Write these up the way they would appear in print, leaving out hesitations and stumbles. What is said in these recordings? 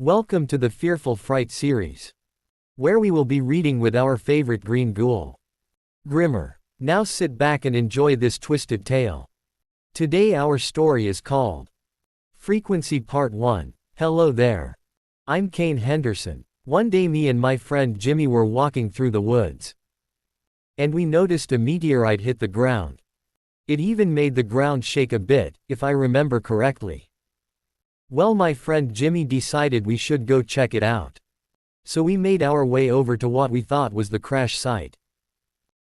Welcome to the Fearful Fright series, where we will be reading with our favorite green ghoul, Grimmer. Now sit back and enjoy this twisted tale. Today our story is called Frequency Part 1. Hello there. I'm Kane Henderson. One day me and my friend Jimmy were walking through the woods, and we noticed a meteorite hit the ground. It even made the ground shake a bit, if I remember correctly. Well, my friend Jimmy decided we should go check it out. So we made our way over to what we thought was the crash site.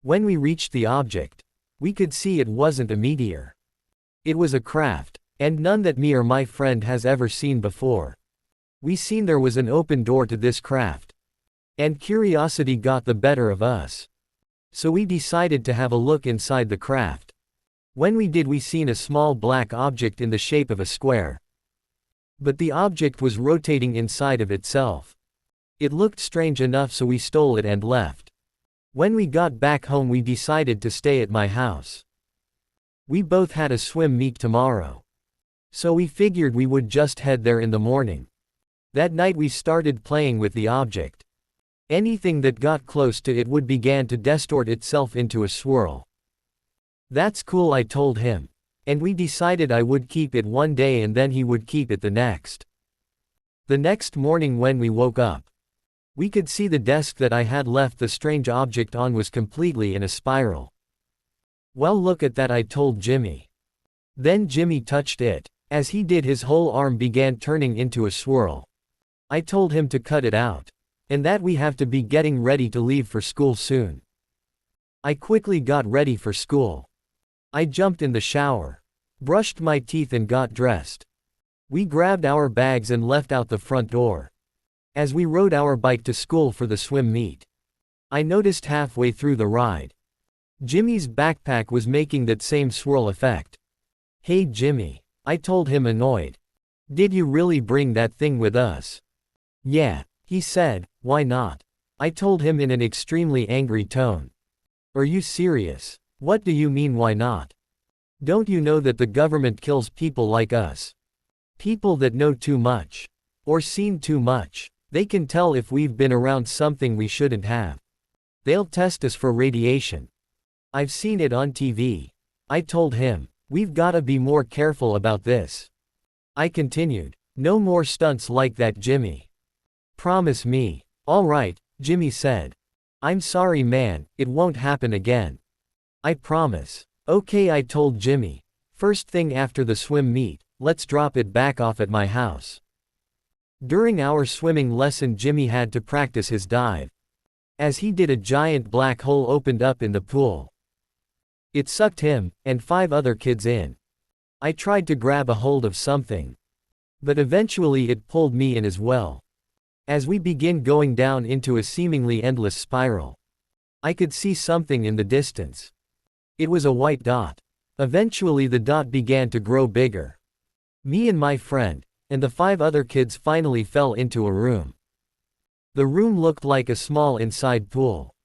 When we reached the object, we could see it wasn't a meteor. It was a craft, and none that me or my friend has ever seen before. We seen there was an open door to this craft, and curiosity got the better of us. So we decided to have a look inside the craft. When we did, we seen a small black object in the shape of a square. But the object was rotating inside of itself. It looked strange enough, so we stole it and left. When we got back home, we decided to stay at my house. We both had a swim meet tomorrow, so we figured we would just head there in the morning. That night we started playing with the object. Anything that got close to it would begin to distort itself into a swirl. That's cool, I told him. And we decided I would keep it one day and then he would keep it the next. The next morning when we woke up, we could see the desk that I had left the strange object on was completely in a spiral. Well, look at that, I told Jimmy. Then Jimmy touched it. As he did, his whole arm began turning into a swirl. I told him to cut it out, and that we have to be getting ready to leave for school soon. I quickly got ready for school. I jumped in the shower, brushed my teeth and got dressed. We grabbed our bags and left out the front door. As we rode our bike to school for the swim meet, I noticed halfway through the ride, Jimmy's backpack was making that same swirl effect. Hey Jimmy, I told him, annoyed. Did you really bring that thing with us? Yeah, he said. Why not? I told him in an extremely angry tone. Are you serious? What do you mean, why not? Don't you know that the government kills people like us? People that know too much, or seen too much. They can tell if we've been around something we shouldn't have. They'll test us for radiation. I've seen it on TV. I told him, we've gotta be more careful about this. I continued, no more stunts like that, Jimmy. Promise me. All right, Jimmy said. I'm sorry man, it won't happen again. I promise. Okay, I told Jimmy. First thing after the swim meet, let's drop it back off at my house. During our swimming lesson, Jimmy had to practice his dive. As he did, a giant black hole opened up in the pool. It sucked him, and 5 other kids in. I tried to grab a hold of something, but eventually it pulled me in as well. As we began going down into a seemingly endless spiral, I could see something in the distance. It was a white dot. Eventually the dot began to grow bigger. Me and my friend, and the 5 other kids finally fell into a room. The room looked like a small inside pool,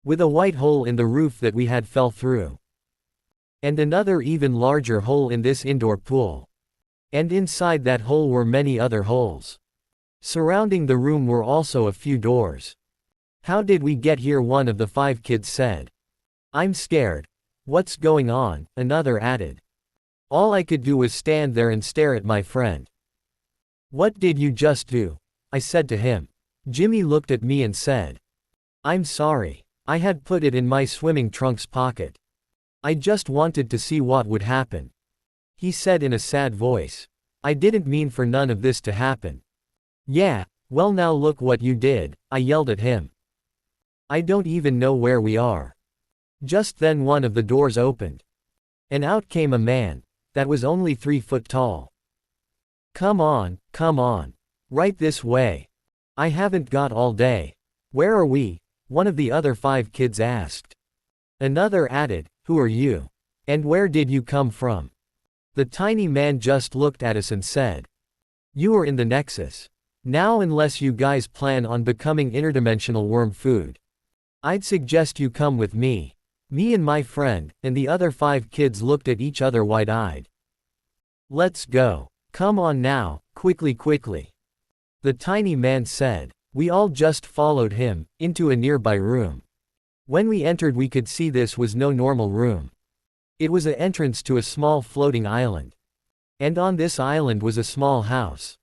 with a white hole in the roof that we had fell through, and another even larger hole in this indoor pool. And inside that hole were many other holes. Surrounding the room were also a few doors. How did we get here? One of the 5 kids said. I'm scared. What's going on? Another added. All I could do was stand there and stare at my friend. What did you just do? I said to him. Jimmy looked at me and said, I'm sorry. I had put it in my swimming trunks pocket. I just wanted to see what would happen. He said in a sad voice. I didn't mean for none of this to happen. Yeah, well now look what you did, I yelled at him. I don't even know where we are. Just then one of the doors opened, and out came a man that was only 3 foot tall. Come on, right this way. I haven't got all day. Where are we? One of the other 5 kids asked. Another added, who are you? And where did you come from? The tiny man just looked at us and said, you are in the Nexus. Now unless you guys plan on becoming interdimensional worm food, I'd suggest you come with me. Me and my friend, and the other 5 kids looked at each other wide-eyed. Let's go. Come on now, quickly. The tiny man said. We all just followed him, into a nearby room. When we entered we could see this was no normal room. It was an entrance to a small floating island. And on this island was a small house.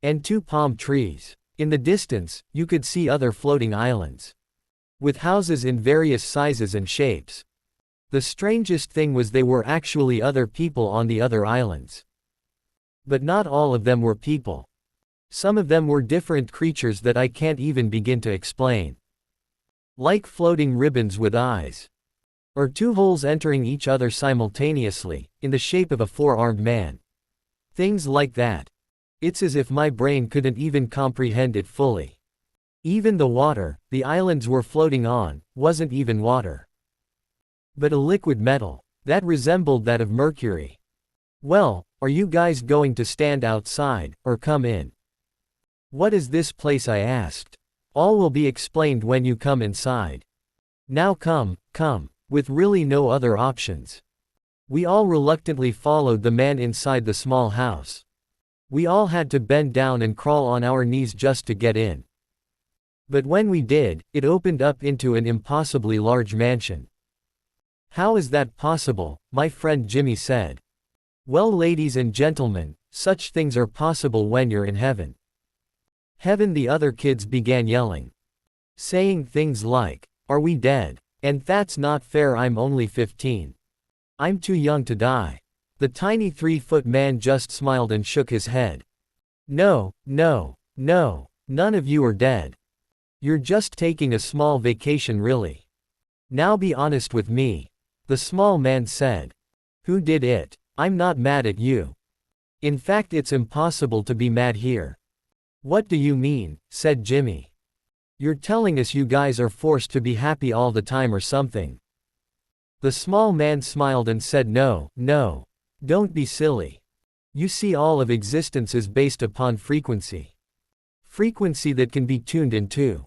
And 2 palm trees. In the distance, you could see other floating islands. With houses in various sizes and shapes. The strangest thing was they were actually other people on the other islands. But not all of them were people. Some of them were different creatures that I can't even begin to explain. Like floating ribbons with eyes. Or 2 holes entering each other simultaneously, in the shape of a 4-armed man. Things like that. It's as if my brain couldn't even comprehend it fully. Even the water, the islands were floating on, wasn't even water. But a liquid metal, that resembled that of mercury. Well, are you guys going to stand outside, or come in? What is this place? I asked. All will be explained when you come inside. Now come, with really no other options. We all reluctantly followed the man inside the small house. We all had to bend down and crawl on our knees just to get in. But when we did, it opened up into an impossibly large mansion. How is that possible? My friend Jimmy said. Well, ladies and gentlemen, such things are possible when you're in heaven. Heaven, the other kids began yelling. Saying things like, are we dead? And that's not fair, I'm only 15. I'm too young to die. The tiny 3-foot man just smiled and shook his head. No, none of you are dead. You're just taking a small vacation, really. Now be honest with me. The small man said. Who did it? I'm not mad at you. In fact, it's impossible to be mad here. What do you mean? Said Jimmy. You're telling us you guys are forced to be happy all the time or something. The small man smiled and said, no, don't be silly. You see, all of existence is based upon frequency. Frequency that can be tuned into.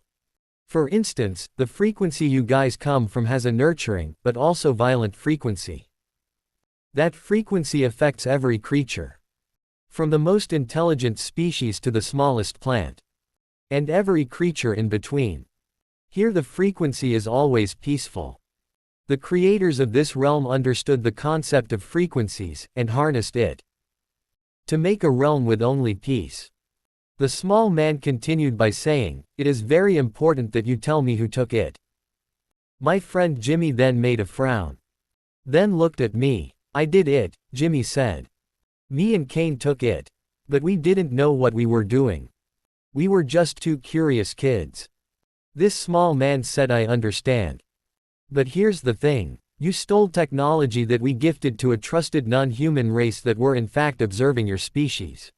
For instance, the frequency you guys come from has a nurturing, but also violent frequency. That frequency affects every creature. From the most intelligent species to the smallest plant. And every creature in between. Here the frequency is always peaceful. The creators of this realm understood the concept of frequencies, and harnessed it. To make a realm with only peace. The small man continued by saying, it is very important that you tell me who took it. My friend Jimmy then made a frown. Then looked at me. I did it, Jimmy said. Me and Kane took it. But we didn't know what we were doing. We were just 2 curious kids. This small man said, I understand. But here's the thing. You stole technology that we gifted to a trusted non-human race that were in fact observing your species.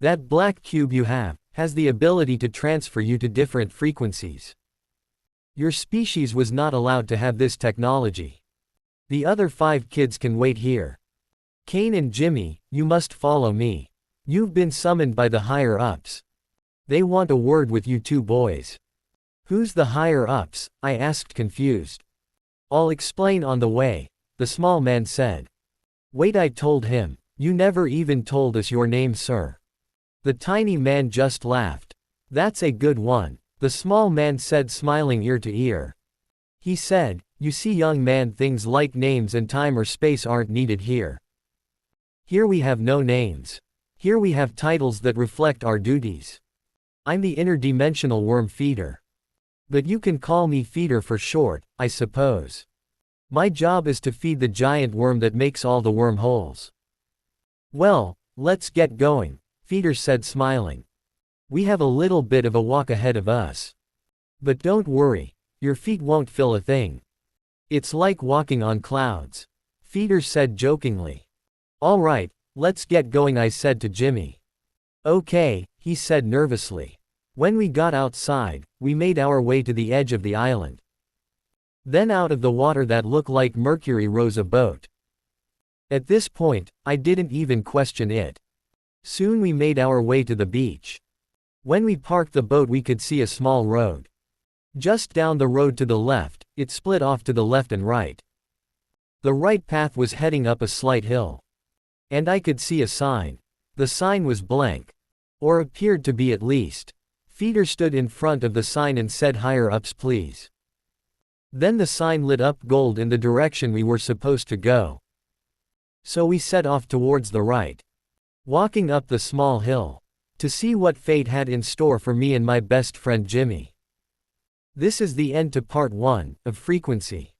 That black cube you have, has the ability to transfer you to different frequencies. Your species was not allowed to have this technology. The other 5 kids can wait here. Kane and Jimmy, you must follow me. You've been summoned by the higher-ups. They want a word with you 2 boys. Who's the higher-ups? I asked, confused. I'll explain on the way, the small man said. Wait, I told him. You never even told us your name, sir. The tiny man just laughed. That's a good one, the small man said, smiling ear to ear. He said, you see, young man, things like names and time or space aren't needed here. Here we have no names. Here we have titles that reflect our duties. I'm the interdimensional worm feeder. But you can call me Feeder for short, I suppose. My job is to feed the giant worm that makes all the wormholes. Well, let's get going, Feeder said, smiling. We have a little bit of a walk ahead of us. But don't worry, your feet won't feel a thing. It's like walking on clouds, Feeder said jokingly. All right, let's get going, I said to Jimmy. Okay, he said nervously. When we got outside, we made our way to the edge of the island. Then out of the water that looked like mercury rose a boat. At this point, I didn't even question it. Soon we made our way to the beach. When we parked the boat, we could see a small road. Just down the road to the left, it split off to the left and right. The right path was heading up a slight hill. And I could see a sign. The sign was blank. Or appeared to be at least. Feeder stood in front of the sign and said higher ups please. Then the sign lit up gold in the direction we were supposed to go. So we set off towards the right. Walking up the small hill. To see what fate had in store for me and my best friend Jimmy. This is the end to part 1 of Frequency.